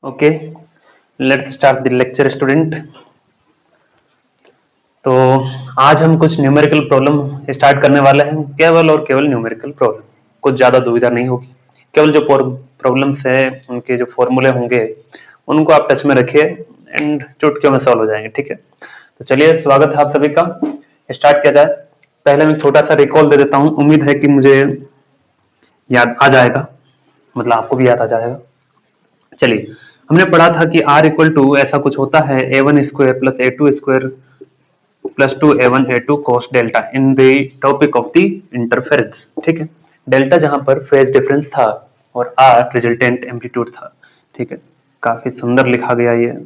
Okay, let's start the lecture student. तो आज हम कुछ न्यूमेरिकल प्रॉब्लम स्टार्ट करने वाले हैं, केवल और केवल न्यूमेरिकल प्रॉब्लम। कुछ ज़्यादा दुविधा नहीं होगी, केवल जो प्रॉब्लम्स है उनके जो फॉर्मूले होंगे उनको आप टच में रखिए एंड चुटकियों में सॉल्व हो जाएंगे। ठीक है, तो चलिए स्वागत है आप सभी का। स्टार्ट किया जाए। पहले मैं छोटा सा रिकॉल दे देता हूँ, उम्मीद है कि मुझे याद आ जाएगा, मतलब आपको भी याद आ जाएगा। चलिए, हमने पढ़ा था कि r इक्वल टू ऐसा कुछ होता है a1 square plus a2 square plus 2a1 a2 cos delta in the topic of the interference. ठीक है, डेल्टा जहां पर फेज डिफरेंस था और r रिजल्टेंट एम्पलीट्यूड था। ठीक है, काफी सुंदर लिखा गया ये।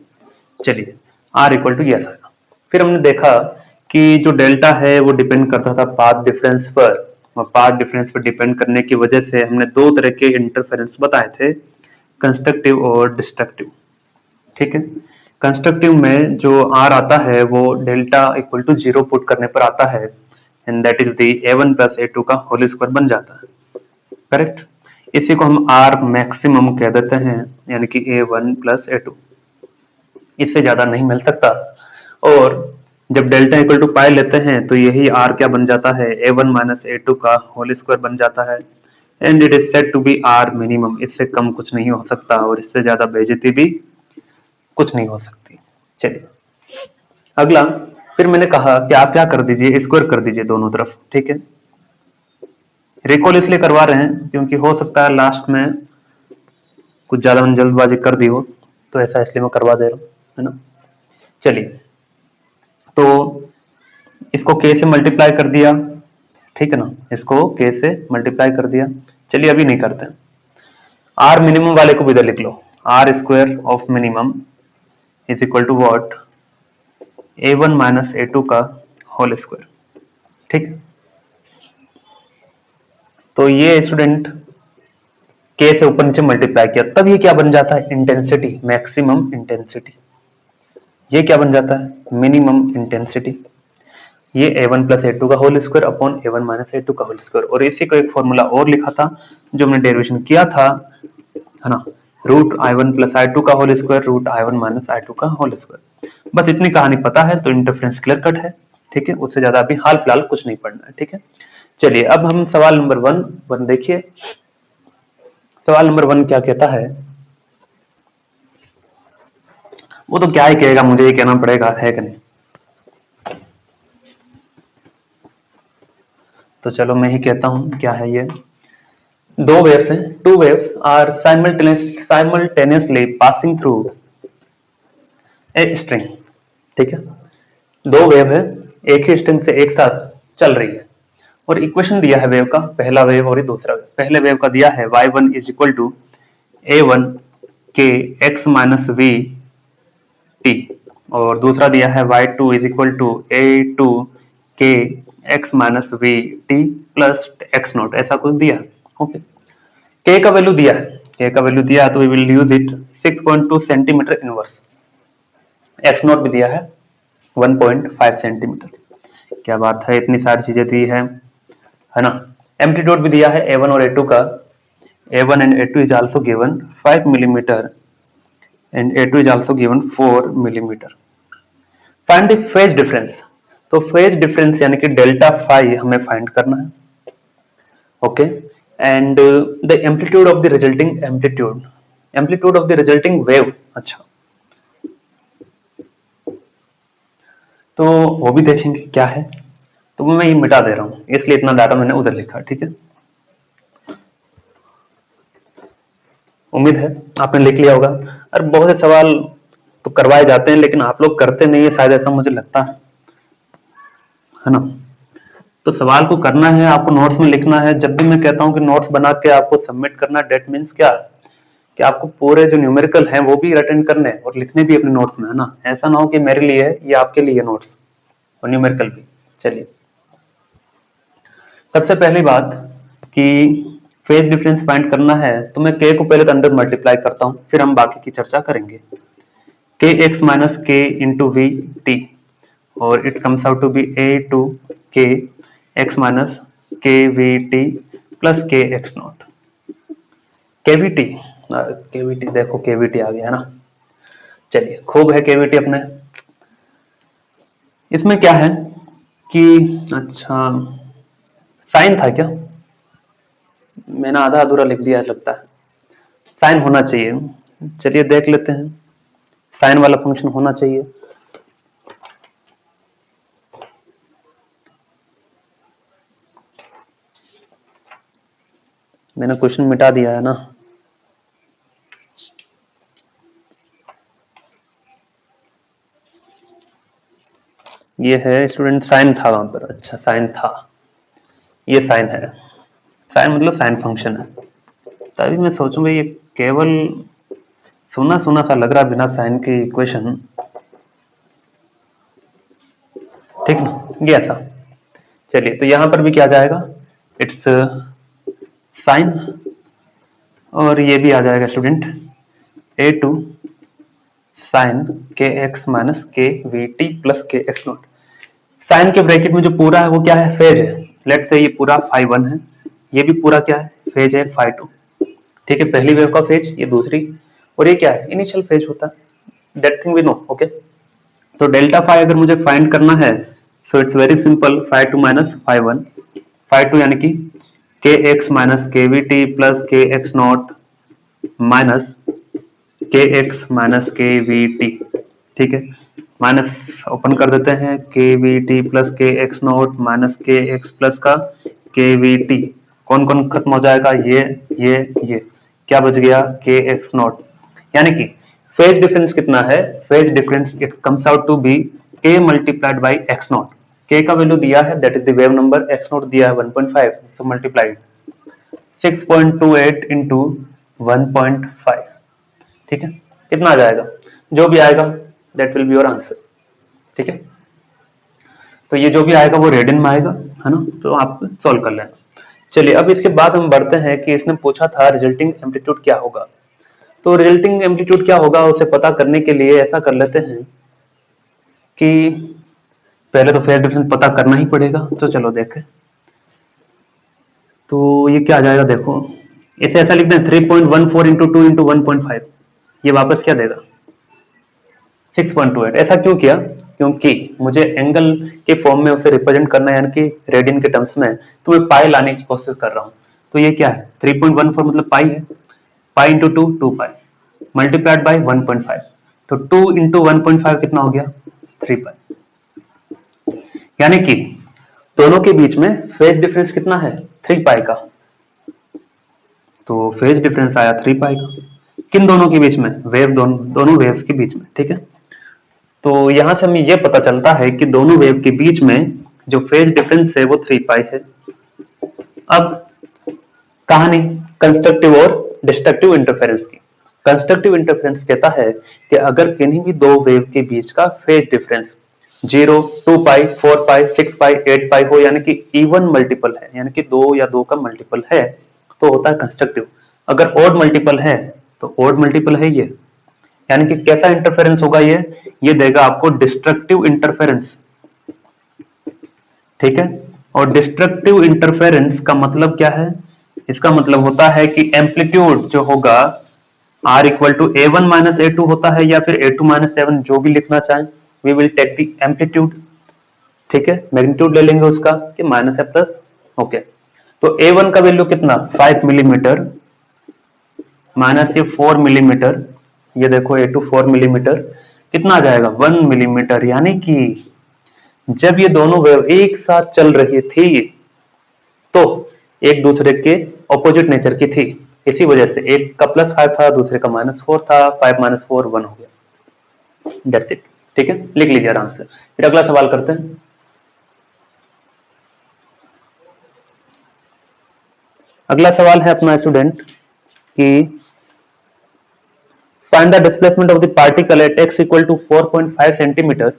चलिए, r इक्वल टू यह था। फिर हमने देखा कि जो डेल्टा है वो डिपेंड करता था पाथ डिफरेंस पर, और पाथ डिफरेंस पर डिपेंड करने की वजह से हमने दो तरह के इंटरफेरेंस बताए थे, कंस्ट्रक्टिव और डिस्ट्रक्टिव। ठीक है, कंस्ट्रक्टिव में जो r आता है वो डेल्टा इक्वल टू 0 पुट करने पर आता है, and that is the a1 plus a2 का होल स्क्वायर बन जाता है। करेक्ट, इसी को हम r मैक्सिमम कह देते हैं, यानी कि a1 प्लस a2, इससे ज्यादा नहीं मिल सकता। और जब डेल्टा इक्वल टू पाई लेते हैं तो यही r क्या बन जाता है, a1 माइनस a2 का होल स्क्वायर बन जाता है, and it is said to be r minimum. इससे कम कुछ नहीं हो सकता और इससे ज्यादा बेइज्जती भी कुछ नहीं हो सकती। चलिए अगला, फिर मैंने कहा कि आप क्या कर दीजिए, स्क्वायर कर दीजिए दोनों तरफ। ठीक है, रिकॉल इसलिए करवा रहे हैं क्योंकि हो सकता है लास्ट में कुछ ज्यादा मैंने जल्दबाजी कर दी हो, तो ऐसा इसलिए मैं करवा दे रहा हूँ, है ना। चलिए, तो इसको k से मल्टीप्लाई कर दिया, ठीक है ना, इसको k से मल्टीप्लाई कर दिया। चलिए अभी नहीं करते हैं, r मिनिमम वाले को भी इधर लिख लो, r square of minimum is equal to what, a1 minus a2 का होल स्क्वायर। ठीक, तो ये स्टूडेंट k से ऊपर नीचे मल्टीप्लाई किया, तब ये क्या बन जाता है, इंटेंसिटी, मैक्सिमम इंटेंसिटी। ये क्या बन जाता है, मिनिमम इंटेंसिटी। ये a1 प्लस a2 का whole square upon a1 minus a2 का होल स्क्वायर। और इसी को एक फॉर्मूला और लिखा था जो हमने डेरिवेशन किया था, है ना, रूट i1 प्लस i2 का whole square root i1 minus i2 का होल स्क्वायर। बस इतनी कहानी पता है तो इंटरफेरेंस क्लियर कट है। ठीक है, उससे ज्यादा अभी हाल फिलहाल कुछ नहीं पढ़ना है। ठीक है, चलिए अब हम सवाल नंबर वन देखिए। सवाल नंबर 1 क्या कहता है, वो तो क्या ही कहेगा, मुझे ही कहना पड़ेगा, है कि नहीं। तो चलो मैं ही कहता हूं क्या है ये। दो वेव्स हैं, two waves are simultaneously passing through a string. ठीक है, दो वेव है, एक ही स्ट्रिंग से एक साथ चल रही है, और इक्वेशन दिया है वेव का, पहला वेव और दूसरा वेव। पहले वेव का दिया है y1 is equal to a1 के x माइनस वी टी, और दूसरा दिया है y2 is equal to a2 के x minus we T plus x not, ऐसा कुछ दिया है। ओके, k का वैल्यू दिया है, k का वैल्यू दिया है तो we will use it 6.2 centimetre inverse. X naught भी दिया है 1.5 सेंटीमीटर। क्या बात है, इतनी सारी चीजें दी है ना। एम्पलीट्यूड भी दिया है a1 और a2 का, a1 and a2 is also given 5 millimeter and a2 is also given 4 millimeter. Find the phase difference, तो फेज डिफरेंस यानी कि डेल्टा फाई हमें फाइंड करना है। Okay, and the amplitude of the resulting amplitude of the resulting wave. अच्छा, तो वो भी देखेंगे क्या है, तो मैं ये मिटा दे रहा हूं, इसलिए इतना डाटा मैंने उधर लिखा। ठीक है, उम्मीद है आपने लिख लिया होगा। और बहुत से सवाल तो करवाए जाते हैं लेकिन आप लोग करते नहीं है शायद, ऐसा मुझे लगता है ना। तो सवाल को करना है, आपको नोट्स में लिखना है। जब भी मैं कहता हूं कि नोट्स बना के आपको सबमिट करना, डेट मीन्स क्या, कि आपको पूरे जो न्यूमेरिकल हैं वो भी अटेंड करने और लिखने भी अपने नोट्स में, है ना। ऐसा ना हो कि मेरे लिए है, ये आपके लिए नोट्स और न्यूमेरिकल भी। चलिए, सबसे पहली बात कि फेज डिफरेंस फाइंड करना है तो मैं k को पहले तो अंदर मल्टीप्लाई करता हूं, फिर हम बाकी की चर्चा करेंगे। k x minus k into V T, और it comes out to be a two k x minus k V T plus k x naught. kVt KVT, देखो केवीटी आ गया है ना। चलिए खूब है केवीटी अपने। इसमें क्या है कि अच्छा साइन था क्या, मैंने आधा अधूरा लिख दिया लगता है। साइन होना चाहिए, चलिए देख लेते हैं। साइन वाला फंक्शन होना चाहिए। मैंने क्वेश्चन मिटा दिया है ना। ये है स्टूडेंट, साइन था वहां पर। अच्छा साइन था, ये साइन है। साइन मतलब साइन फंक्शन है। तभी मैं सोचूं भाई ये केवल सुना सुना सा लग रहा बिना साइन के इक्वेशन, ठीक ना, ये ऐसा। चलिए तो यहां पर भी क्या जाएगा, इट्स साइन, और ये भी आ जाएगा स्टूडेंट ए टू साइन के X minus K V T plus K X not. Sign के ब्रैकेट में जो पूरा है वो क्या है, फेज है। लेट से ये पूरा फाई वन है, ये भी पूरा क्या है, फेज है फाई टू। ठीक है, पहली वेव का फेज, ये दूसरी, और ये क्या है, इनिशियल फेज होता है। That thing we know, okay. तो डेल्टा फाई अगर मुझे फाइंड करना है, so it's very simple, phi two minus phi one. Phi two यानी कि K X minus K V T plus K X naught minus K X minus K V T. ठीक है, minus open कर देते हैं, K V T plus K X naught minus K X plus का K V T. कौन कौन खत्म हो जाएगा, ये क्या बच गया, के एक्स नॉट। यानी कि फेज डिफरेंस कितना है, phase difference it comes out to be K multiplied by X naught. K का वैल्यू दिया है, that is the wave number, X naught दिया है 1.5, तो मल्टीप्लाइड 6.28 इंटू 1.5। ठीक है, कितना आ जाएगा, जो भी आएगा that will be your answer. ठीक है, तो ये जो भी आएगा वो रेडियन में आएगा, है ना, तो आप सॉल्व कर लेना। चलिए अब इसके बाद हम बढ़ते हैं कि इसने पूछा था रिजल्टिंग एम्पलीट्यूड क्या होगा। तो रिजल्टिंग एम्पलीट्यूड क्या होगा उसे पता करने के लिए ऐसा कर लेते हैं कि पहले तो फेज डिफरेंस पता करना ही पड़ेगा। तो चलो देखें, तो ये क्या आ जाएगा, देखो इसे ऐसा लिख दें 3.14 इंटू टू इंटू 1.5, ये वापस क्या देगा 6.28। ऐसा क्यों किया, क्योंकि मुझे एंगल के फॉर्म में उसे रिप्रेजेंट करना है, यानी कि रेडियन के टर्म्स में, तो मैं पाई लाने की कोशिश कर रहा हूं। तो ये क्या है 3.14 मतलब पाई है, pi into two 2 pi multiplied by 1.5, तो 2 इंटू 1.5 कितना हो गया 3 पाई। यानी कि दोनों के बीच में फेज डिफरेंस कितना है 3 पाई का, तो फेज डिफरेंस आया 3 पाई का। किन दोनों के बीच में, वेव, दोनों वेव्स के बीच में। ठीक है, तो यहां से हमें यह पता चलता है कि दोनों वेव के बीच में जो फेज डिफरेंस है वो 3 पाई है। अब कहानी कंस्ट्रक्टिव और डिस्ट्रक्टिव इंटरफेरेंस की। कंस्ट्रक्टिव इंटरफेरेंस कहता है कि अगर किन्हीं भी दो वेव के बीच का फेज डिफरेंस 0, 2 पाई, 4 पाई, 6 पाई, 8 पाई हो, यानी कि इवन मल्टीपल है, यानी कि दो या दो का मल्टीपल है, तो होता है कंस्ट्रक्टिव। अगर ऑड मल्टीपल है तो ऑड मल्टीपल है ये, यानी कि कैसा इंटरफेरेंस होगा ये देगा आपको डिस्ट्रक्टिव इंटरफेरेंस। ठीक है, और डिस्ट्रक्टिव इंटरफेरेंस का मतलब क्या है, इसका मतलब होता है कि एम्पलीट्यूड जो होगा R equal to A one minus A two होता है, या फिर A two minus A one, जो भी लिखना चाहें, we will take the amplitude. ठीक है, मैग्नीट्यूड ले लेंगे उसका कि माइनस है प्लस, ओके। तो ए वन का वैल्यू कितना 5 मिलीमीटर माइनस ये 4 मिलीमीटर, ये देखो ए टू 4 मिलीमीटर, कितना आ जाएगा 1 मिलीमीटर। यानी कि जब ये दोनों वेव एक साथ चल रही थी तो एक दूसरे के ऑपोजिट नेचर की थी, इसी वजह से एक का +5 था, दूसरे का -4 था, 5 माइनस 4 1 हो गया, दैट्स इट। ठीक है, लिख लीजिए आराम से। फिर अगला सवाल करते हैं। अगला सवाल है अपना स्टूडेंट कि find the displacement of the particle at x equal to 4.5 centimetre.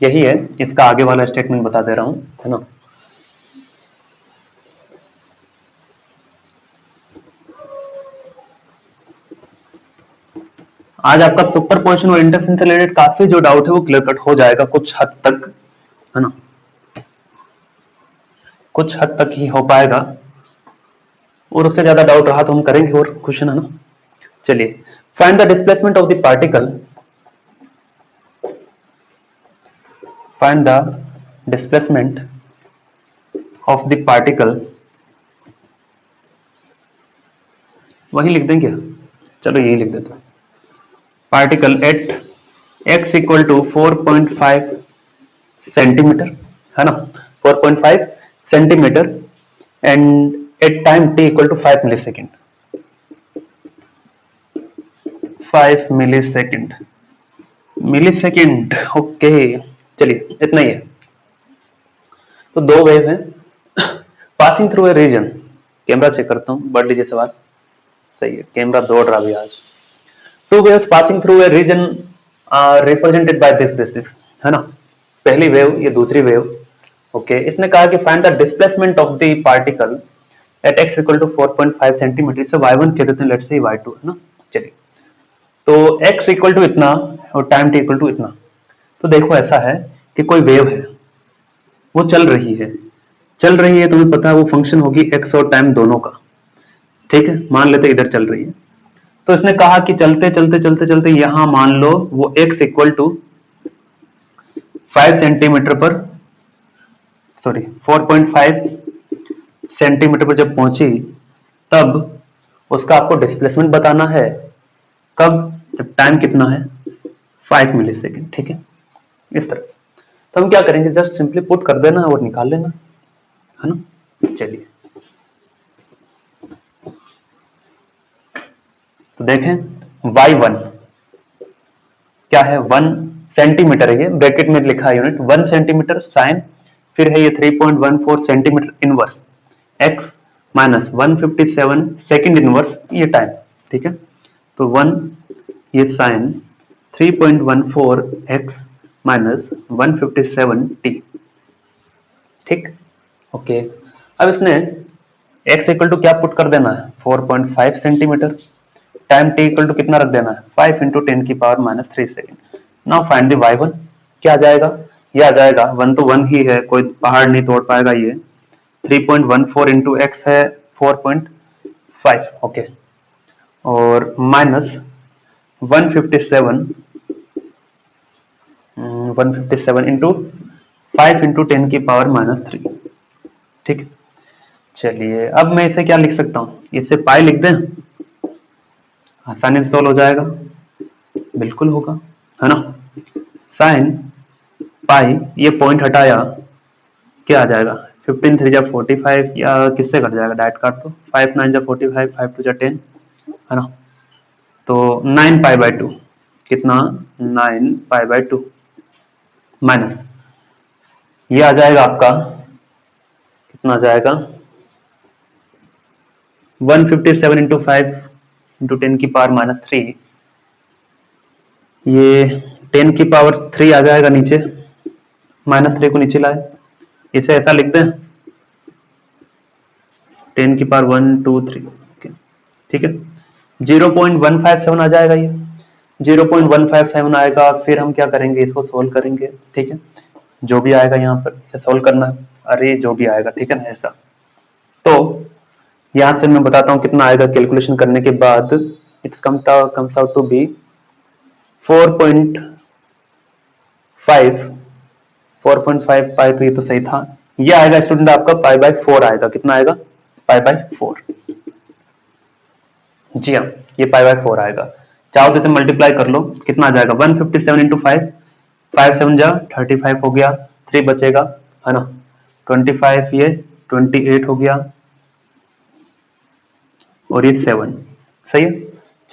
यही है, इसका आगे वाला स्टेटमेंट बता दे रहा हूं, है ना। आज आपका सुपर पोजिशन और इंटरफेरेंस से रिलेटेड काफी जो डाउट है वो क्लियर कट हो जाएगा कुछ हद तक, है ना, कुछ हद तक ही हो पाएगा। और उससे ज्यादा डाउट रहा तो हम करेंगे और क्वेश्चन, है ना। चलिए, find the displacement of the particle, find the displacement of the particle, वही लिख दें क्या? चलो यही लिख देता हूं, particle at x equal to 4.5 centimetre, है ना, 4.5 centimetre, and at time t equal to 5 millisecond, 5 millisecond, millisecond, okay. चलिए इतना ही है। तो दो वेव है passing through a region, camera check करता हूं, बढ़ लीजिए सवाल, सही है, कैमरा दौड़ रहा भी आज। Two waves passing through a region are represented by this, है ना, पहली वेव, ये दूसरी वेव, ओके। इसने कहा कि find the displacement of the particle at x equal to 4.5 centimetre, इसे y1 कह देते हैं, लेट्स से y2, है ना। चलिए, तो x इक्वल टू इतना और टाइम t इक्वल टू इतना। तो देखो ऐसा है कि कोई वेव है, वो चल रही है, तुम्हें पता है वो फंक्शन होगी x और टाइम दोनों का, ठीक है। मान लेते इधर चल रही है, तो इसने कहा कि चलते चलते चलते चलते यहां मान लो वो x इक्वल टू 5 सेंटीमीटर पर, सॉरी 4.5 सेंटीमीटर पर जब पहुंची, तब उसका आपको डिस्प्लेसमेंट बताना है। कब? जब टाइम कितना है, 5 मिली सेकेंड, ठीक है, इस तरह से। तो हम क्या करेंगे, जस्ट सिंपली पुट कर देना और निकाल लेना, है ना। चलिए, तो देखें y1 क्या है, 1 सेंटीमीटर है, ये ब्रैकेट में लिखा है यूनिट, 1 सेंटीमीटर साइन, फिर है ये 3.14 centimetre inverse x minus 157 second inverse ये टाइम, ठीक है। तो 1 ये साइन 3.14 x माइनस 157 t, ठीक, ओके। अब इसने x इक्वल टू क्या पुट कर देना है, 4.5 centimetre, time t equal to कितना रख देना है, 5 इंटू 10 की power minus 3 second. Now find the y1, क्या आ जाएगा, ये आ जाएगा 1 तो 1 ही है, कोई पहाड़ नहीं तोड़ पाएगा ये, 3.14 इंटू एक्स है 4.5, ओके, और माइनस 157 इंटू 5 इंटू 10 की पावर माइनस 3, ठीक। चलिए, अब मैं इसे क्या लिख सकता हूँ, इसे पाई लिख दें, आसानी से सोल्व हो जाएगा, बिल्कुल होगा, है ना। साइन पाई, ये पॉइंट हटाया, क्या आ जाएगा, 15 3 जा 45, या किससे कट जाएगा, डायरेक्ट काट दो, 5 9 जा 45, 5 2 जा 10, है ना। तो 9 पाई बाय 2 कितना, 9 पाई बाय 2 माइनस, ये आ जाएगा आपका कितना आ जाएगा, 157 इंटू 5 इंटू 10 की पावर माइनस 3, ये 10 की पावर 3 आ जाएगा नीचे, माइनस 3 को नीचे लाए, इसे ऐसा लिख दें, 10 की पावर 1 2 3, ठीक है, 0.157 आ जाएगा, ये 0.157 आएगा। फिर हम क्या करेंगे, इसको सोल्व करेंगे, ठीक है, जो भी आएगा यहाँ पर इसे सोल्व करना है, अरे जो भी आएगा, ठीक है ना, ऐसा। तो यहां से मैं बताता हूं कितना आएगा, कैलकुलेशन करने के बाद it's comes out to be 4.5 4.5 pi, तो ये तो सही था, ये आएगा स्टूडेंट आपका पाई बाय 4 आएगा, कितना आएगा, पाई बाय 4, जी हाँ, ये पाई बाय 4 आएगा। चाहो तो इसे मल्टीप्लाई कर लो, कितना आ जाएगा, 157 इंटू 5, 5 7 जा 35 हो गया, 3 बचेगा, है ना, 25 ये 28 हो गया, और ये 7, सही है।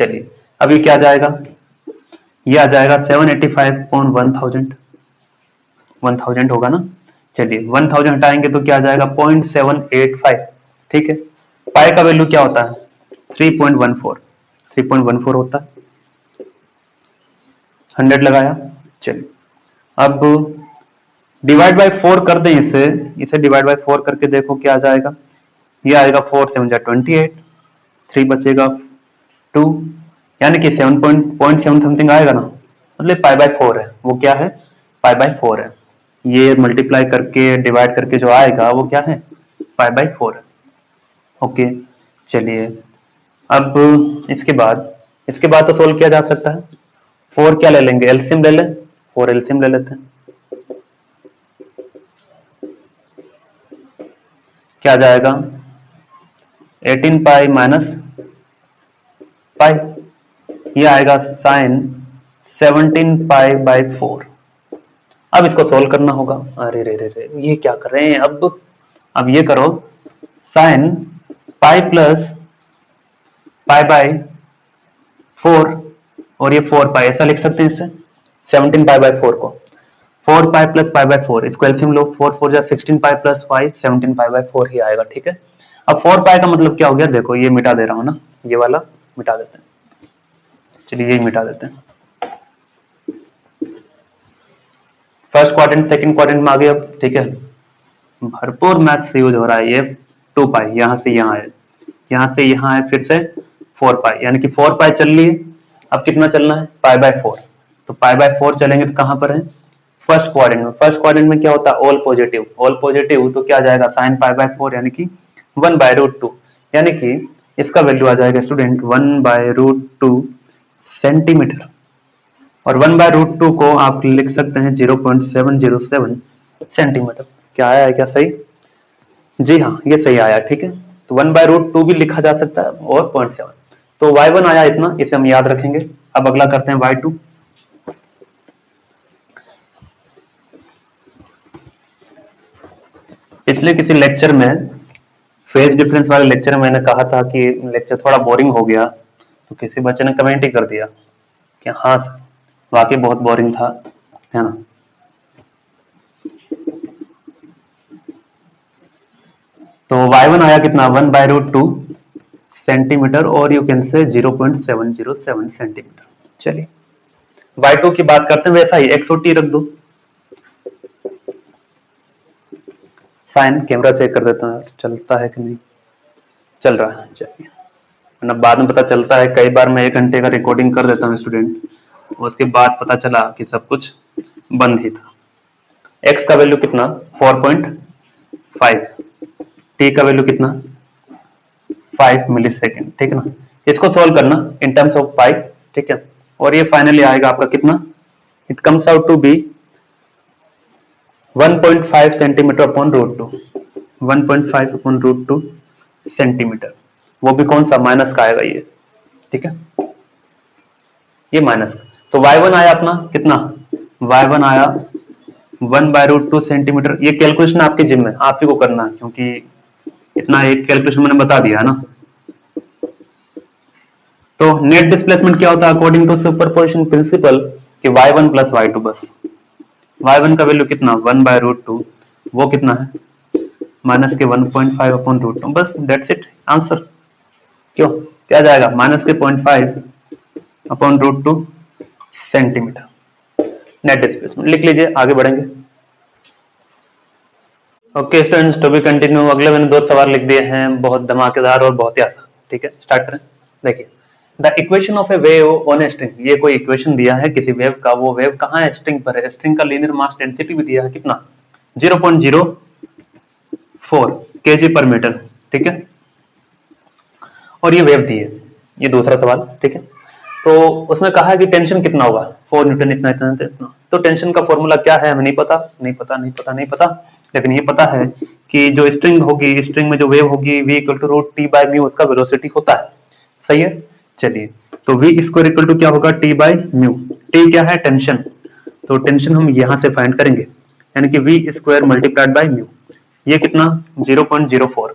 चलिए, अब ये क्या जाएगा, ये आ जाएगा 785.1000 होगा ना। चलिए 1000 हटाएंगे तो क्या आ जाएगा, 0.785, ठीक है। पाई का वैल्यू क्या होता है, 3.14 होता है, 100 लगाया। चलिए, अब डिवाइड बाय 4 कर दें, इसे डिवाइड बाय 4 करके देखो क्या आ जाएगा, ये आएगा 4 7 जा 28, 3 बचेगा 2, यानी कि 7.7 समथिंग आएगा ना, मतलब पाई बाय 4 है, वो क्या है, पाई बाय 4 है, ये मल्टीप्लाई करके डिवाइड करके जो आएगा वो क्या है, पाई बाय 4 है, ओके। चलिए अब इसके बाद तो सोल्व किया जा सकता है। 4 क्या ले लेंगे, एलसीएम ले लें, 4 एलसीएम ले लेते हैं। क्या जाएगा 18 पाई माइनस पाई, ये आएगा साइन 17 पाई बाई 4। अब इसको सोल्व करना होगा। अरे रे रे रे, ये क्या कर रहे हैं अब ये करो sine pi plus pi by 4 और ये 4 पाई, ऐसा लिख सकते हैं इससे 17 पाई बाई 4 को 4 पाई प्लस पाई बाई 4, इसको एलसीएम लो, 4 4 जा 16 pi plus pi 17 pi by 4 ही आएगा। ठीक है, अब 4 पाई का मतलब क्या हो गया, देखो ये मिटा दे रहा हूं ना, ये वाला मिटा देते हैं। चलिए यही मिटा देते हैं। फर्स्ट क्वाड्रेंट सेकंड क्वाड्रेंट में आ गए अब। ठीक है, भरपूर मैथ्स यूज हो रहा है। ये 2 पाई यहां से यहां है, यहां से यहां है, फिर से 4 पाई, यानी कि 4 पाई चल लिए। अब कितना चलना है, पाई बाय 4। तो पाई बाय 4 चलेंगे तो कहां पर है, फर्स्ट क्वाड्रेंट में। फर्स्ट क्वाड्रेंट में क्या होता है, ऑल पॉजिटिव, ऑल पॉजिटिव, तो क्या जाएगा साइन पाई बाय 4 यानी कि 1/√2, यानी कि इसका वैल्यू आ जाएगा स्टूडेंट 1/√2 सेंटीमीटर। और 1/√2 को आप लिख सकते हैं 0.707 सेंटीमीटर। क्या आया है, क्या सही? जी हाँ, ये सही आया। ठीक है, तो 1/√2 भी लिखा जा सकता है और 0.7। तो y1 आया इतना, इसे हम याद रखेंगे। अब अगला करते हैं y2। पिछले किसी लेक्चर में, फेज डिफरेंस वाले लेक्चर में मैंने कहा था कि लेक्चर थोड़ा बोरिंग हो गया, तो किसी बच्चे ने कमेंट ही कर दिया कि हाँ सर वाकई बहुत बोरिंग था, है ना। तो y1 आया कितना, 1/√2 सेंटीमीटर, और यू कैन से 0.707 सेंटीमीटर। चलिए y2 की बात करते हैं, वैसा ही x और t रख दो। साइन कैमरा चेक कर देता हूँ चलता है कि नहीं, चल रहा है। चलिए, वरना बाद में पता चलता है, कई बार मैं 1 घंटे का रिकॉर्डिंग कर देता हूँ स्टूडेंट, उसके बाद पता चला कि सब कुछ बंद ही था। x का वैल्यू कितना 4.5, t का वैल्यू कितना 5 मिली सेकेंड। ठीक है ना, इसको सोल्व करना इन टर्म्स ऑफ पाई। ठीक है, और ये फाइनली आएगा आपका कितना, it comes out to be 1.5 centimetre upon √2, 1.5 upon √2 centimetre. वो भी कौन सा, माइनस का आएगा ये। ठीक है, ये माइनस। तो y1 आया अपना कितना, y1 आया 1/√2 सेंटीमीटर। ये कैलकुलेशन आपके जिम में आप ही को करना है, क्योंकि इतना एक कैलकुलेशन मैंने बता दिया है ना। तो नेट डिस्प्लेसमेंट क्या होता है अकॉर्डिंग टू सुपरपोजिशन प्रिंसिपल, कि y1 प्लस y2 बस। y1 का वैल्यू कितना 1/√2, वो कितना है माइनस के 1.5 अपॉन √2, बस दैट्स इट आंसर। क्यों, क्या जाएगा माइनस के 0.5 अपॉन √2 सेंटीमीटर। नेट डिस्प्लेसमेंट लिख लीजिए, आगे बढ़ेंगे। Okay students, to be continue. अगले मैंने 2 सवाल लिख दिए हैं, बहुत धमाकेदार और बहुत ही आसान। ठीक है, स्टार्ट करें। देखिए, the equation of A wave on a string, ये कोई इक्वेशन दिया है किसी वेव का, वो वेव कहाँ है, स्ट्रिंग पर है। स्ट्रिंग का लीनियर मास डेंसिटी भी दिया है कितना 0.04 kg पर मीटर। ठीक है, और ये वेव दी है, ये दूसरा सवाल। ठीक है, तो उसमें कहा है कि टेंशन कितना होगा 4 न्यूटन, इतना इतना इतना। तो टेंशन का फॉर्मूला क्या है हमें नहीं पता, नहीं पता, नहीं पता, नहीं पता, लेकिन ये पता है कि जो स्ट्रिंग होगी, स्ट्रिंग में जो वेव होगी v इक्वल टू √t/μ उसका वेलोसिटी होता है। सही है, चलिए, तो v स्क्वायर इक्वल टू क्या होगा t/μ। t क्या है, टेंशन, तो टेंशन हम यहां से फाइंड करेंगे, यानी कि v square multiplied by mu. ये कितना 0.04,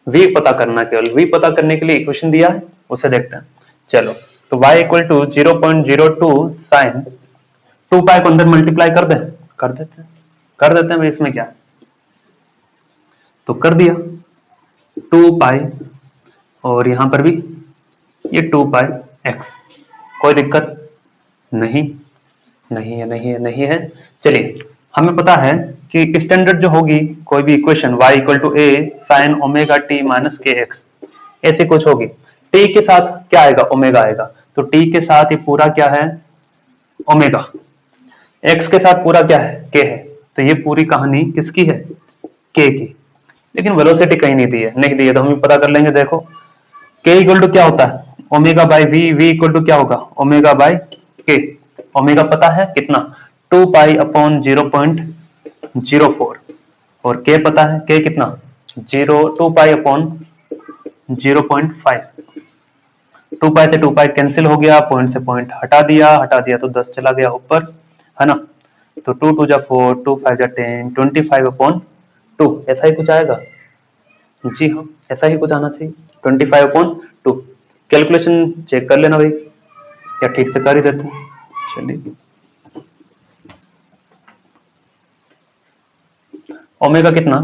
v पता करना, केवल v पता करने के लिए इक्वेशन दिया है, उसे देखते हैं। चलो, तो y इक्वल टू 0.02 साइन 2 पाई को अंदर मल्टीप्लाई कर दें, कर देते हैं इसमें क्या, तो कर दिया 2 पाई, और यहां पर भी ये 2 पाई x। कोई दिक्कत नहीं, नहीं है, नहीं है, नहीं है। चलिए, हमें पता है कि स्टैंडर्ड जो होगी कोई भी equation y equal to a sine omega t minus K X, ऐसी कुछ होगी। t के साथ क्या आएगा, ओमेगा आएगा, तो t के साथ ये पूरा क्या है ओमेगा, x के साथ पूरा क्या है k है, तो ये पूरी कहानी किसकी है, k की। लेकिन वेलोसिटी कहीं नहीं दी है, नहीं दी है तो हम पता कर लेंगे। देखो के इक्वल टू क्या होता है, omega by V, V equal to क्या होगा, ओमेगा बाई के। ओमेगा पता है कितना, 2 पाई अपॉन 0.04, और के पता है, के कितना, 2 पाई अपॉन 0.5। 2 पाई से 2 पाई कैंसिल हो गया, पॉइंट से पॉइंट हटा दिया तो 10 चला गया ऊपर, है ना। तो 2 2 जा 4, 2 5 जा 10, 25 अपॉन 2, ऐसा ही कुछ आएगा। जी हाँ, ऐसा ही कुछ आना चाहिए, 25 अपॉन 2। कैलकुलेशन चेक कर लेना भाई, क्या ठीक से कर ही देते हैं। चलिए, ओमेगा कितना,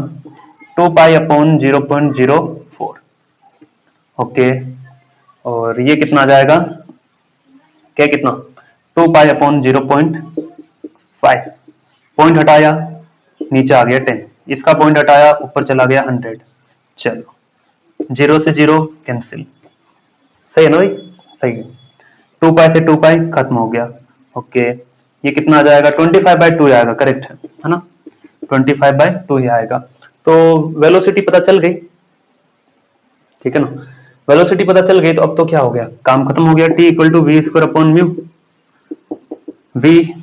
2 पाई अपॉन 0.04, ओके। और ये कितना आ जाएगा, क्या कितना, 2 पाई अपॉन 0.5, पॉइंट हटाया नीचे आ गया 10, इसका पॉइंट हटाया ऊपर चला गया 100। चलो 0 से 0 कैंसिल, सही है ना भाई, सही है। 2 पाई से 2 पाई खत्म हो गया, ओके। ये कितना आ जाएगा, 25/2 आएगा, करेक्ट है ना, 25/2 ही आएगा। तो वेलोसिटी पता चल गई, ठीक है ना। वेलोसिटी पता चल गई तो अब तो क्या हो गया, काम खत्म हो गया। T equal to V square upon mu, V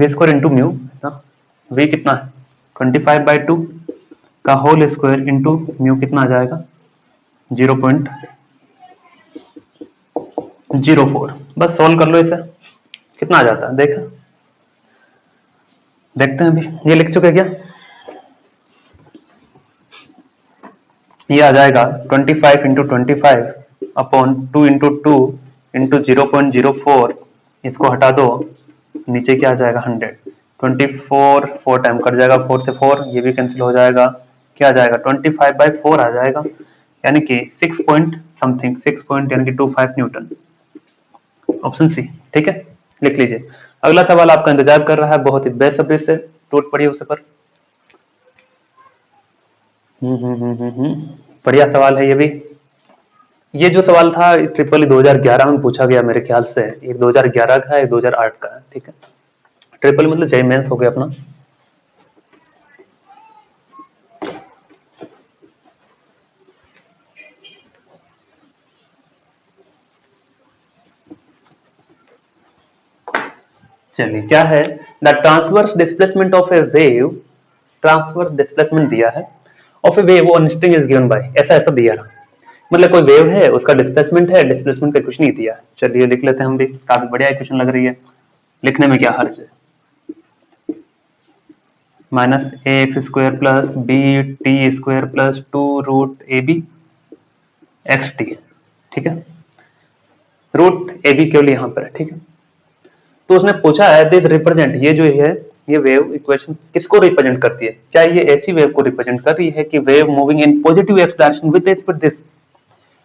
square into mu ना, वी कितना है 25/2 का होल स्क्वायर इंटू म्यू कितना आ जाएगा 0.04। बस सॉल्व कर लो इसे, कितना आ जाता है देखा, देखते हैं अभी। ये लिख चुके क्या, ये आ जाएगा 25 इंटू 25 अपॉन 2 इंटू 2 इंटू 0.04, इसको हटा दो, नीचे क्या आ जाएगा 100। 24 4 टाइम कट जाएगा, 4 से 4, ये भी कैंसिल हो जाएगा, क्या आ जाएगा 25/4 आ जाएगा, यानी कि 6 पॉइंट समथिंग, 6 पॉइंट यानी कि 25 न्यूटन, ऑप्शन सी, ठीक है। लिख लीजिए। अगला सवाल आपका इंतजार कर रहा है, बहुत ही बेसब्री से टूट पड़ी उस पर। बढ़िया सवाल है ये भी। ये जो सवाल था ट्रिपल 2011 में पूछा गया मेरे ख्याल से, एक 2011 का है, एक 2008 का है, ठीक है। ट्रिपल मतलब जय मेंस हो गया अपना। चलिए क्या है, the transverse displacement of A wave, transverse displacement दिया है of A wave on string is given bye, ऐसा ऐसा दिया है, मतलब कोई वेव है उसका डिस्प्लेसमेंट है, डिस्प्लेसमेंट का कुछ नहीं दिया। चलिए लिख लेते हैं हम भी, काफी बढ़िया इक्वेशन लग रही है, लिखने में क्या हर्ज है। Minus A X square plus B T square plus 2√ab X T, ठीक है। रूट ए बी केवल यहाँ पर है, ठीक है। तो उसने पूछा है दिस रिप्रेजेंट, ये जो है ये वेव इक्वेशन किसको रिप्रेजेंट करती है, क्या ये ऐसी वेव को रिप्रेजेंट कर रही है कि wave moving in positive X direction with respect this,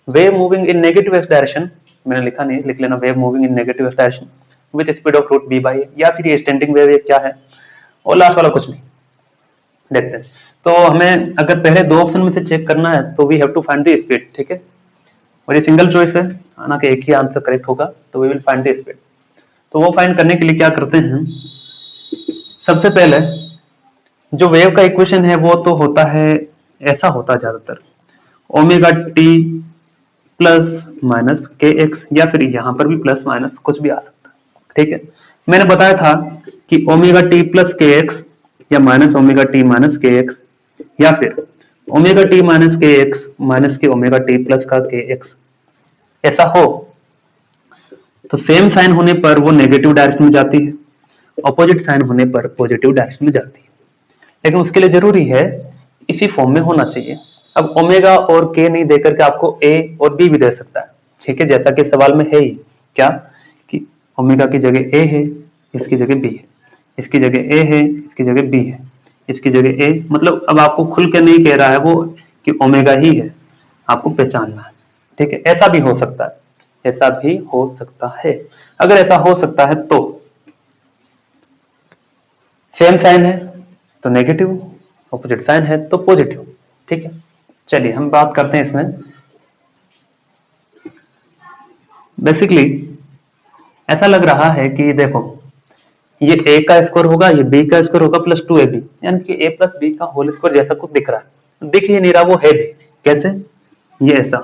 wave moving in negative X direction, मैंने लिखा नहीं, लिख लेना, wave moving in negative X direction with speed of root B by, या फिर ये स्टैंडिंग वेव क्या है, और लास्ट वाला कुछ नहीं। देखते हैं, तो हमें अगर पहले दो ऑप्शन में से चेक करना है तो we have to find the speed, ठीक है। और ये सिंगल चॉइस है, ना कि एक ही आंसर करेक्ट होगा, तो we will find the speed. तो वो फाइंड करने के लिए क्या करते हैं, सबसे पहले जो वेव का इक्वेशन है वो तो होता है, ऐसा होता है ज्यादातर, omega T plus minus K x, या फिर यहां पर भी प्लस माइनस कुछ भी आ सकता है, ठीक है। मैंने बताया था कि omega T plus K x या minus omega T minus K x, या फिर omega T minus K X minus के ओमेगा टी प्लस का के एक्स, ऐसा हो तो सेम साइन होने पर वो नेगेटिव डायरेक्शन में जाती है, ऑपोजिट साइन होने पर पॉजिटिव डायरेक्शन में जाती है। लेकिन उसके लिए जरूरी है इसी फॉर्म में होना चाहिए। अब ओमेगा और के नहीं देकर के आपको ए और बी भी दे सकता है, ठीक है, जैसा कि सवाल में है ही, क्या कि ओमेगा की जगह ए है, इसकी जगह बी है, इसकी जगह ए है, इसकी जगह बी है, इसकी जगह ए, मतलब अब आपको खुल के नहीं कह रहा है वो कि ओमेगा ही है, आपको पहचानना है, ठीक है। ऐसा भी हो सकता है, ऐसा भी हो सकता है। अगर ऐसा हो सकता है तो सेम साइन है तो नेगेटिव, ऑपोजिट साइन है तो पॉजिटिव, ठीक है। चलिए हम बात करते हैं इसमें। बेसिकली ऐसा लग रहा है कि देखो ये a का स्क्वायर होगा, ये b का स्क्वायर होगा प्लस 2ab, यानी कि a प्लस b का होल स्क्वायर जैसा कुछ दिख रहा है, दिख ही नहीं रहा, वो है भी कैसे, ये ऐसा,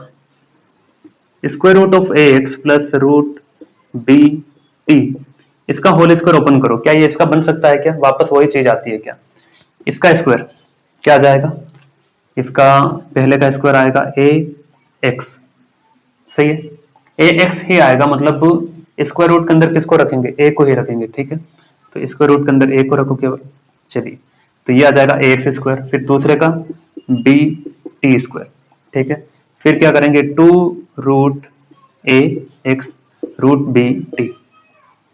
square root of A X plus root B T, इसका होल स्क्वायर ओपन करो, क्या ये इसका बन सकता है क्या? वापस वही चीज आती है क्या? इसका स्क्वायर क्या आ जाएगा? इसका पहले का स्क्वायर आएगा ए एक्स, सही है, ए एक्स ही आएगा, मतलब स्क्वायर रूट के अंदर किसको रखेंगे? ए को ही रखेंगे, ठीक है। तो स्क्वायर रूट के अंदर ए को रखो केवल, चलिए, तो ये आ जाएगा ए एक्स स्क्वायर, फिर दूसरे का बी टी स्क्वायर, ठीक है। फिर क्या करेंगे? Two root A X root B T,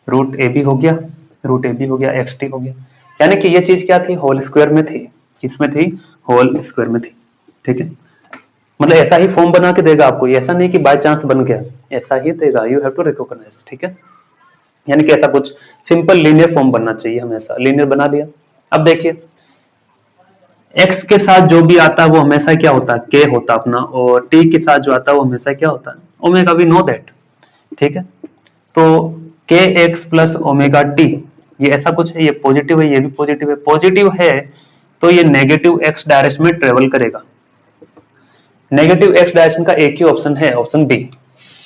root A भी हो गया, रूट ए भी हो गया, एक्स टी हो गया, यानी कि ये चीज क्या थी? होल स्क्वायर में थी। किसमें थी? होल स्क्वायर में थी, ठीक है। मतलब ऐसा ही फॉर्म बना के देगा आपको, ऐसा नहीं कि बाय चांस बन गया, ऐसा ही देगा, यू हैव टू रिकॉग्नाइज, ठीक है। यानी कि ऐसा कुछ सिंपल लीनियर फॉर्म बनना चाहिए हमेशा, लीनियर बना दिया। अब देखिए x के साथ जो भी आता है वो हमेशा क्या होता है? k होता है अपना, और t के साथ जो आता है वो हमेशा क्या होता है? ओमेगा, वी नो दैट, ठीक है। तो के एक्स प्लस ओमेगा टी, ये ऐसा कुछ है, ये पॉजिटिव है, ये भी पॉजिटिव है, पॉजिटिव है तो ये नेगेटिव एक्स डायरेक्शन में ट्रेवल करेगा। नेगेटिव एक्स डायरेक्शन का एक ही ऑप्शन है, ऑप्शन बी,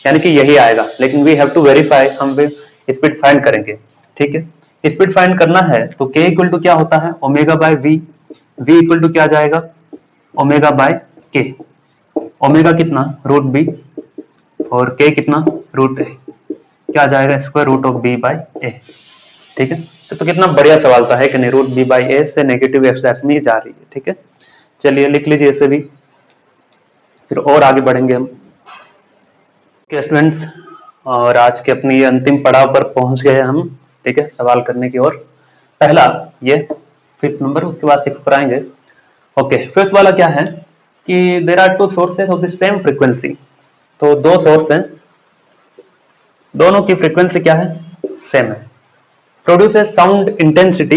यानी कि यही आएगा, लेकिन वी हैव टू वेरीफाई, हम स्पीड फाइंड करेंगे, ठीक है। स्पीड फाइंड करना है तो के इक्वल टू क्या होता है? Omega by V, V equal to क्या आ जाएगा? ओमेगा बाय के, ओमेगा कितना? रूट बी, और के कितना? रूट ए, क्या आ जाएगा? Square root of B by A, ठीक है। तो कितना बढ़िया सवाल था, है कि नहीं? रूट बी बाई ए से नेगेटिव एक्स डायरेक्शन में जा रही है, ठीक है। चलिए लिख लीजिए इसे भी, फिर और आगे बढ़ेंगे हम। स्टूडेंट्स, और आज के अपनी अंतिम पड़ाव पर पहुंच गए हम, ठीक है, सवाल करने की ओर। पहला ये 5th नंबर, उसके बाद 6 पर आएंगे। ओके, 5th वाला क्या है कि there are two sources of the same frequency, तो दो सोर्स हैं, दोनों की फ्रीक्वेंसी क्या है? सेम है। प्रोड्यूस साउंड इंटेंसिटी,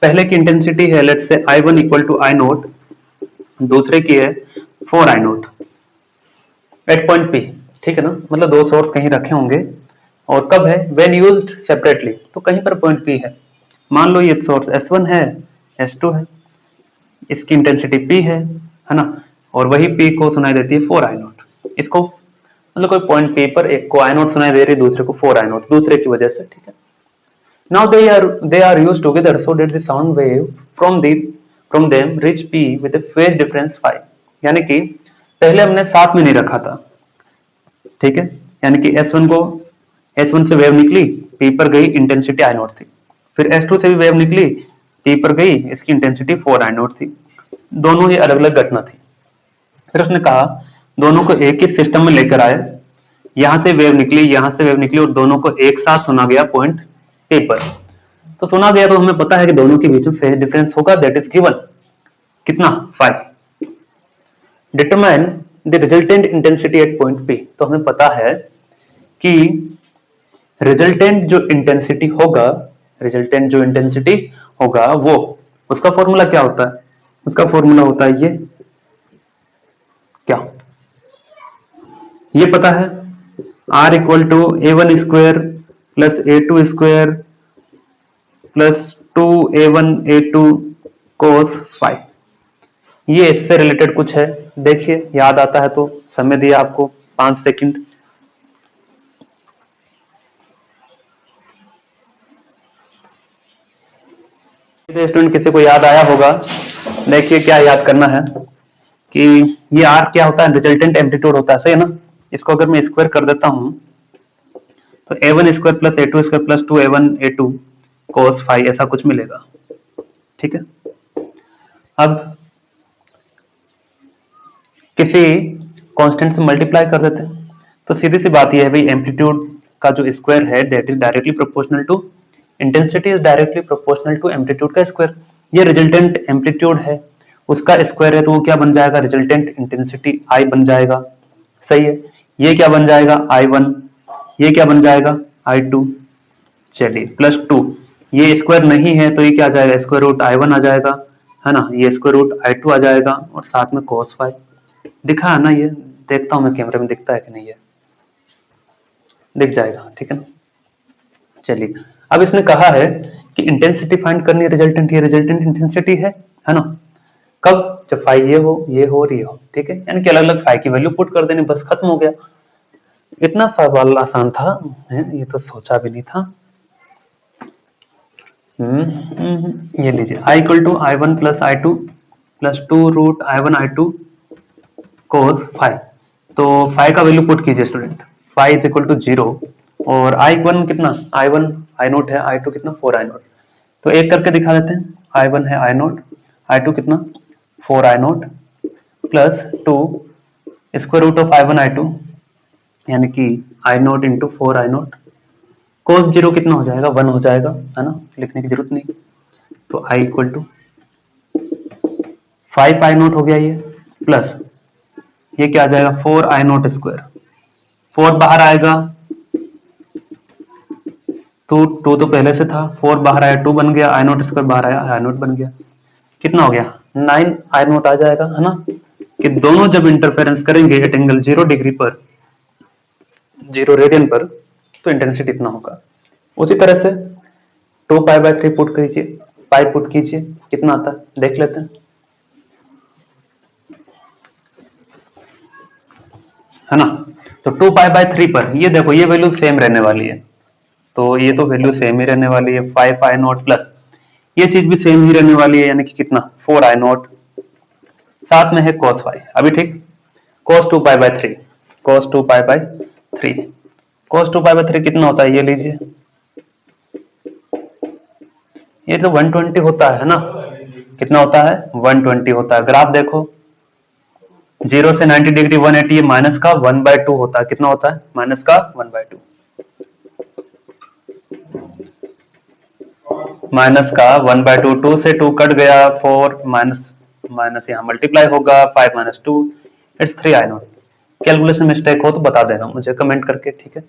पहले की इंटेंसिटी है let's say I1 equal to I note, दूसरे की है 4 आई नोट एट पॉइंट पी, ठीक है ना। मतलब दो सोर्स कहीं रखे होंगे, और कब है? व्हेन यूज्ड सेपरेटली, तो कहीं पर पॉइंट पी है। मान लो ये सोर्स S1 है, S2 है, इसकी इंटेंसिटी P है ना, और वही P को सुनाई देती है 4 आई नोट। इसको मतलब कोई पॉइंट P पर एक को आई नोट सुनाई दे रही है, दूसरे को 4 आई नोट, दूसरे की वजह से, ठीक है। Now they are used together so that the sound wave from them reach P with a phase difference phi, यानी कि पहले हमने साथ में नहीं रखा था, ठीक है। यानी कि S1 से वेव निकली, P पर गई, इंटेंसिटी आई नोट थी, फिर S2 से भी वेव निकली, P पर गई, इसकी इंटेंसिटी 4 आई नोट थी, दोनों ही अलग अलग घटना थी। फिर उसने कहा दोनों को एक ही सिस्टम में लेकर आए, यहां से वेव निकली, यहां से वेव निकली, और दोनों को एक साथ सुना गया पॉइंट ए पर। तो सुना गया तो हमें पता है कि दोनों के बीच में फेज डिफरेंस होगा, दैट इज गिवन कितना? 5। Determine the resultant intensity at point P, तो हमें पता है कि रिजल्टेंट जो इंटेंसिटी होगा, रिजल्टेंट जो इंटेंसिटी होगा वो, उसका फॉर्मूला क्या होता है? उसका फॉर्मूला होता है ये, क्या? ये पता है, R equal to A1 square plus A2 square plus 2A1A2 cos phi. ये इससे रिलेटेड कुछ है, देखिए याद आता है तो। समय दिया आपको 5 सेकंड। स्टूडेंट किसी को याद आया होगा, देखिए क्या याद करना है कि ये आर क्या होता है? रिजल्टेंट एम्पलीट्यूड होता है, सही है ना। इसको अगर मैं स्क्वायर कर देता हूं तो A1 square plus A2 square plus 2A1A2 cos five ऐसा कुछ मिलेगा, ठीक है। अब किसी कांस्टेंट से मल्टीप्लाई कर देते हैं, तो सीधी सी बात यह है भाई, एम्पलीट्यूड का जो स्क्वायर है that is directly proportional to intensity, is directly proportional to amplitude का स्क्वायर। ये रिजल्टेंट एम्पलीट्यूड है, उसका स्क्वायर है, तो वो क्या बन जाएगा? रिजल्टेंट इंटेंसिटी आई बन जाएगा, सही है। ये क्या बन जाएगा? I1, ये क्या बन जाएगा? I2, चलिए प्लस 2, ये स्क्वायर नहीं है तो ये क्या आ जाएगा? स्क्वायर रूट I1 आ जाएगा, है ना, ये स्क्वायर रूट I2 आ जाएगा, और साथ में cos फाइव दिखा है ना। ये देखता हूं मैं कैमरे में दिखता है कि नहीं, है दिख जाएगा, ठीक है ना। चलिए अब इसने कहा है कि इंटेंसिटी फाइंड करनी है, रिजल्टेंट, ये रिजल्टेंट इंटेंसिटी है ना। कब? जब फाई ये हो और ये हो, ठीक है। यानी कि अलग अलग फाई की वैल्यू पुट कर देनी, बस खत्म हो गया। इतना सवाल आसान था, ये तो सोचा भी नहीं था। ये लीजिए I equal to I one plus I two plus two root I one I two cos phi. तो फाइव का वैल्यू पुट कीजिए student, phi is equal to zero, और आई वन कितना, आई वन आई नोट है, I two कितना four I naught. तो एक करके दिखा देते हैं, आई वन है आई नोट, आई टू कितना four I naught plus two square root of I one I to, यानी कि आई note into four I note, cos zero कितना हो जाएगा, वन हो जाएगा, है ना, लिखने की जरूरत नहीं। तो I equal to five I naught हो गया ये, प्लस ये क्या आ जाएगा four I naught square, four बाहर आएगा, टू टू तो पहले से था, फोर बाहर आया टू बन गया, आई नोट स्क्वायर बाहर आया आई नोट बन गया, कितना हो गया नाइन आई नोट आ जाएगा, है ना। कि दोनों जब इंटरफेरेंस करेंगे एट एंगल 0 डिग्री पर, 0 रेडियन पर, तो इंटेंसिटी इतना होगा। उसी तरह से two pi by three put कीजिए, पाई पुट कीजिए, कितना आता है देख लेते हैं, है ना। तो टू पाई बाय थ्री पर ये देखो ये वैल्यू सेम रहने वाली है, तो ये तो वैल्यू सेम ही रहने वाली है, फाइव आई नोट प्लस ये चीज भी सेम ही रहने वाली है, यानी कि कितना फोर आई नोट, साथ में है cos फाइव, अभी ठीक, cos two pi by three, cos two pi by three, cos two pi by three कितना होता है ये लीजिए, ये तो 120 होता है ना, कितना होता है 120 होता है। ग्राफ देखो, जीरो से 90 डिग्री 180, ये माइनस का 1/2 होता है, कितना होता है माइनस का 1/2, माइनस का 1/2, टू से टू कट गया, फोर माइनस माइनस यहाँ मल्टीप्लाई होगा, five minus two it's three I note. Calculation mistake हो तो बता देना मुझे कमेंट करके, ठीक है।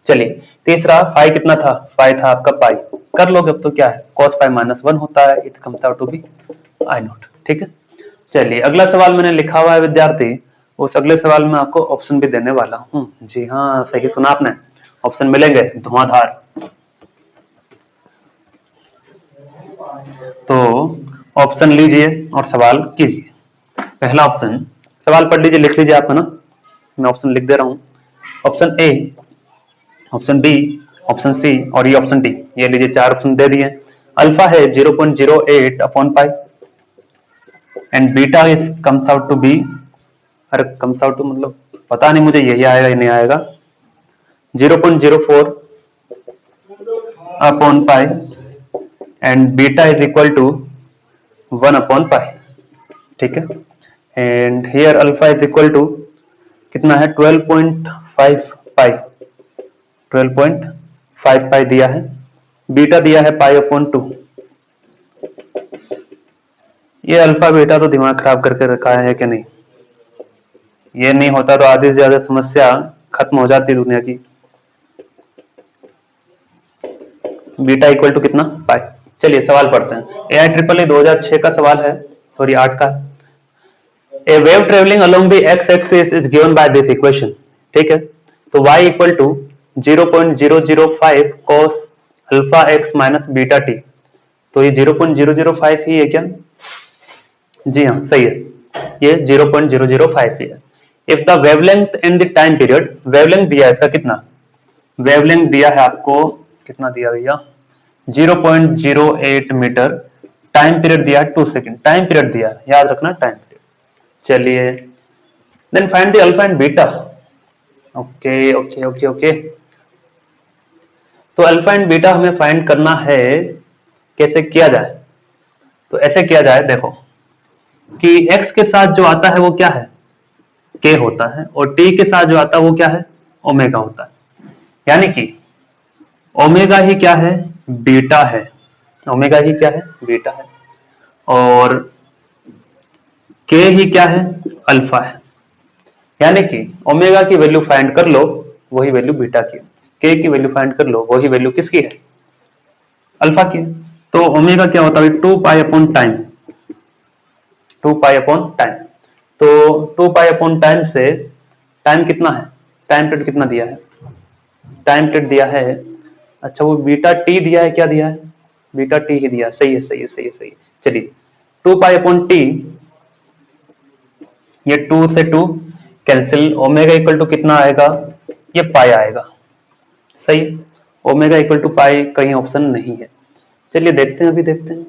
चलिए तीसरा फाइव कितना था, फाइव था आपका पाई, कर लोगे अब तो क्या है cos फाइव माइनस वन होता है, it comes out to be I naught, ठीक है। चलिए अगला सवाल मैंने लिखा हुआ है विद्यार्थी, उस अगले सवाल में आपको ऑप्शन भी देने वाला हूँ। जी हाँ सही सुना आपने, ऑप्शन मिलेंगे धुआंधार। तो ऑप्शन लीजिए और सवाल कीजिए। पहला ऑप्शन, सवाल पढ़ लीजिए, लिख लीजिए आप, है ना, मैं ऑप्शन लिख दे रहा हूँ। Option A, option B, option C और ये ऑप्शन डी, ये लीजिए चार ऑप्शन दे दिए। अल्फा है 0.08 upon pi and beta is comes out to be, अरे कम्स आउट टू मतलब पता नहीं मुझे यही आएगा या नहीं आएगा, 0.04 upon pi and beta is equal to 1 upon pi, ठीक है। And here alpha is equal to कितना है 12.5 पाई, 12.5 पाई दिया है, बीटा दिया है पाई अपॉन टू। ये अल्फा बीटा तो दिमाग खराब करके रखा है कि नहीं, ये नहीं होता तो आधी से ज्यादा समस्या खत्म हो जाती दुनिया की। बीटा इक्वल टू कितना पाई। चलिए सवाल पढ़ते हैं, AI दो 2006 का सवाल है, सॉरी 8 का। A wave travelling along the X axis is given by this equation, ठीक है। तो y equal to 0.005 cos alpha X minus beta T, तो ये 0.005 ही है क्या, जी हाँ सही है, ये 0.005 ही है। If the wavelength and the time period, wavelength दिया है इसका कितना, वेवलेंथ दिया है आपको कितना दिया भैया 0.08 मीटर, टाइम पीरियड दिया है 2 सेकंड, टाइम पीरियड दिया है, याद रखना टाइम पीरियड। चलिए then find the alpha and beta, okay okay okay okay. तो अल्फा एंड बीटा हमें फाइंड करना है, कैसे किया जाए, तो ऐसे किया जाए, देखो कि x के साथ जो आता है वो क्या है k होता है, और t के साथ जो आता है वो क्या है ओमेगा होता है, यानी कि ओमेगा ही क्या है बीटा है, ओमेगा ही क्या है बीटा है, और k ही क्या है अल्फा है, यानी कि ओमेगा की वैल्यू फाइंड कर लो वही वैल्यू बीटा की, k की वैल्यू फाइंड कर लो वही वैल्यू किसकी है अल्फा की। तो ओमेगा क्या होता है 2 pi upon time, 2 pi upon time, तो 2 पाई अपॉन टाइम से टाइम कितना है, टाइम पीरियड कितना दिया है, टाइम पीरियड दिया है, अच्छा वो बीटा टी दिया है, क्या दिया है बीटा टी ही दिया, सही है सही है सही है सही है। चलिए 2 पाई अपॉन टी, ये 2 से 2 कैंसिल, ओमेगा इक्वल टू कितना आएगा, ये पाई आएगा। सही है, ओमेगा इक्वल टू पाई कहीं ऑप्शन नहीं है। चलिए देखते हैं, अभी देखते हैं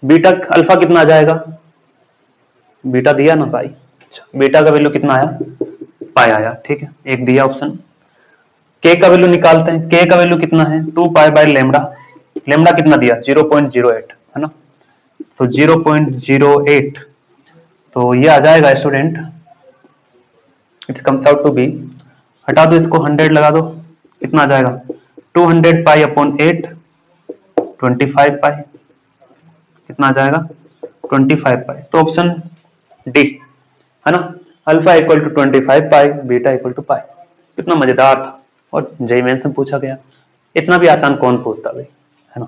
बीटा अल्फा कितना आ जाएगा। बीटा दिया ना पाई, अच्छा बीटा का वैल्यू कितना आया, पाई आया, ठीक है, एक दिया ऑप्शन। के का वैल्यू निकालते हैं, के का वैल्यू कितना है 2 पाई बाय लेमडा, लेमडा कितना दिया 0.08 है ना, तो 0.08, तो ये आ जाएगा student, it comes out to be, हटा दो इसको 100 लगा दो, कितना आ जाएगा 200 पाई अपॉन 8, 25 पाई, कितना आ जाएगा 25 पाई, तो ऑप्शन डी है ना, alpha equal to 25 pi, beta equal to pi. कितना मजेदार था, और जेईई मेंस में पूछा गया, इतना भी आसान कौन पूछता भाई, है ना।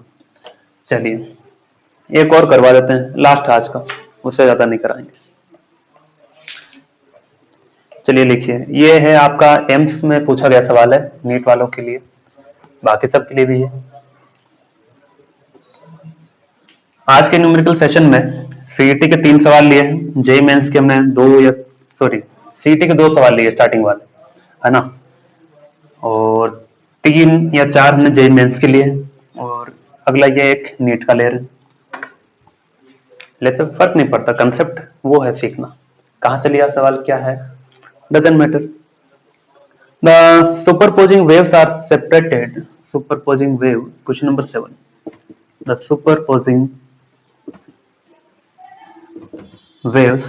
चलिए एक और करवा देते हैं, लास्ट आज का, उससे ज्यादा नहीं कराएंगे। चलिए लिखिए, ये है आपका एम्स में पूछा गया सवाल है, नीट वालों के लिए, बाकी सब के लिए भी है। आज के न्यूमेरिकल सेशन में सीईटी के 3 सवाल लिए हैं, जेईई मेंस के हमने सीईटी के 2 सवाल लिए स्टार्टिंग वाले, है ना, और 3 या 4 हमने जेईई मेंस के लिए, और अगला ये एक नीट का ले रहे, लेते फर्क नहीं पड़ता, कंसेप्ट वो है सीखना, कहां से लिया सवाल क्या है doesn't matter. The superposing waves are separated, superposing wave, question number 7, the superposing waves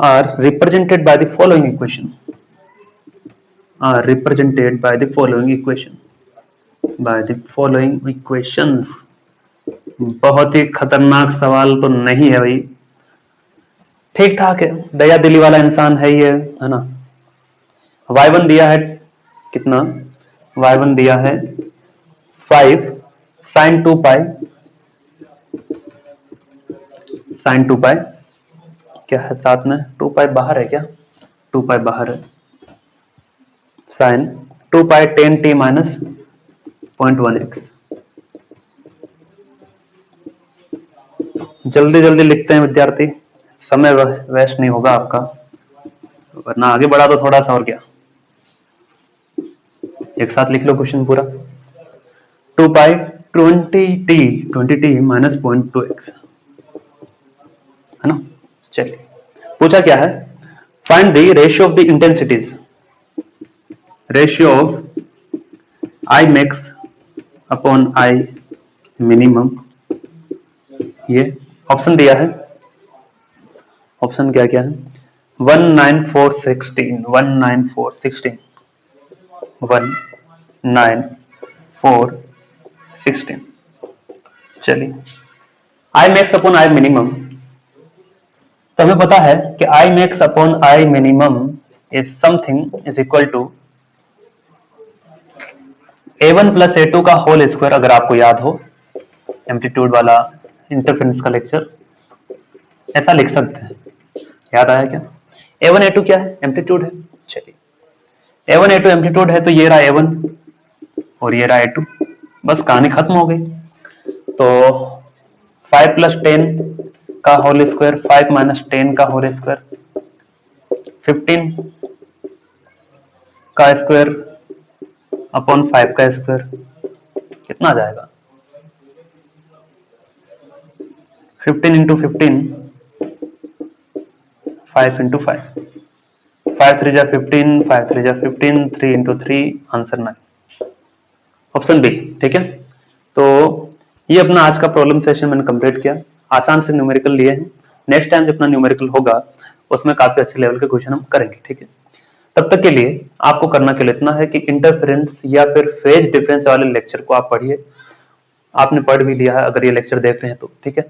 are represented by the following equation, equations। बहुत ही खतरनाक सवाल तो नहीं है भाई, ठीक ठाक है, दया दिली वाला इंसान है ये, है ना। y1 दिया है कितना, y1 दिया है 5 sin 2 पाई, sin 2 पाई क्या है साथ में, 2 पाई बाहर है क्या, 2 पाई बाहर है, sin 2 पाई 10t माइनस 0.1x। जल्दी जल्दी लिखते हैं विद्यार्थी, समय वेस्ट नहीं होगा आपका, वरना आगे बढ़ा दो थोड़ा सा, और क्या, एक साथ लिख लो क्वेश्चन पूरा। 2 पाई 20t माइनस 0.2x, है ना। चलिए पूछा क्या है, find the ratio of the intensities, ratio of I max upon I minimum, ये ऑप्शन दिया है, ऑप्शन क्या क्या है 19416, 19416, 19416। चलिए I max upon I minimum, तो हमें पता है कि I max upon I minimum is something is equal to a1 plus a2 का होल स्क्वायर, अगर आपको याद हो एम्पलीट्यूड वाला इंटरफेरेंस का लेक्चर, ऐसा लिख सकते हैं, याद आया क्या, a1 a2 क्या है, एम्पलीट्यूड है। चलिए a1 a2 एम्पलीट्यूड है, तो ये रहा a1 और ये रहा a2, बस कहानी खत्म हो गई। तो 5 प्लस 10 का होल स्क्वायर, 5 माइनस 10 का होल स्क्वायर, 15 का स्क्वायर अपॉन 5 का स्क्वायर, कितना आ जाएगा 15 इंटू 15, 5 इंटू 5, 5 3 जा 15, 5 3 जा 15, 3 इंटू 3, आंसर 9, ऑप्शन बी, ठीक है। तो ये अपना आज का प्रॉब्लम सेशन मैंने कंप्लीट किया, आसान से न्यूमेरिकल लिए हैं, नेक्स्ट टाइम जब अपना न्यूमेरिकल होगा उसमें काफी अच्छे लेवल के क्वेश्चन हम करेंगे, ठीक है। तब तक के लिए आपको करना के लिए इतना है कि इंटरफेरेंस या फिर फेज डिफरेंस वाले लेक्चर को आप पढ़िए, आपने पढ़ भी लिया है अगर ये लेक्चर देख रहे हैं तो, ठीक है।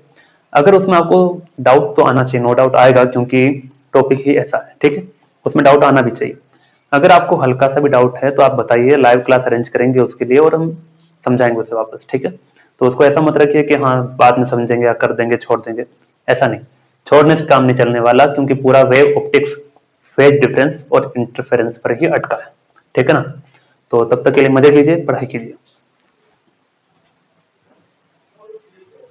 अगर उसमें आपको डाउट तो आना चाहिए, नो डाउट आएगा, क्योंकि टॉपिक ही ऐसा है, ठीक है, उसमें डाउट आना भी चाहिए। अगर आपको हल्का सा भी डाउट है तो आप बताइए, लाइव क्लास अरेंज करेंगे उसके लिए और हम समझाएंगे उसे वापस, ठीक है। तो उसको ऐसा मत रखिए कि हाँ बाद में समझेंगे या कर देंगे छोड़ देंगे, ऐसा नहीं, छोड़ने से काम नहीं चलने वाला, क्योंकि पूरा वेव ऑप्टिक्स फेज डिफरेंस और इंटरफेरेंस पर ही अटका है, ठीक है ना। तो तब तक के लिए मजे कीजिए, पढ़ाई कीजिए।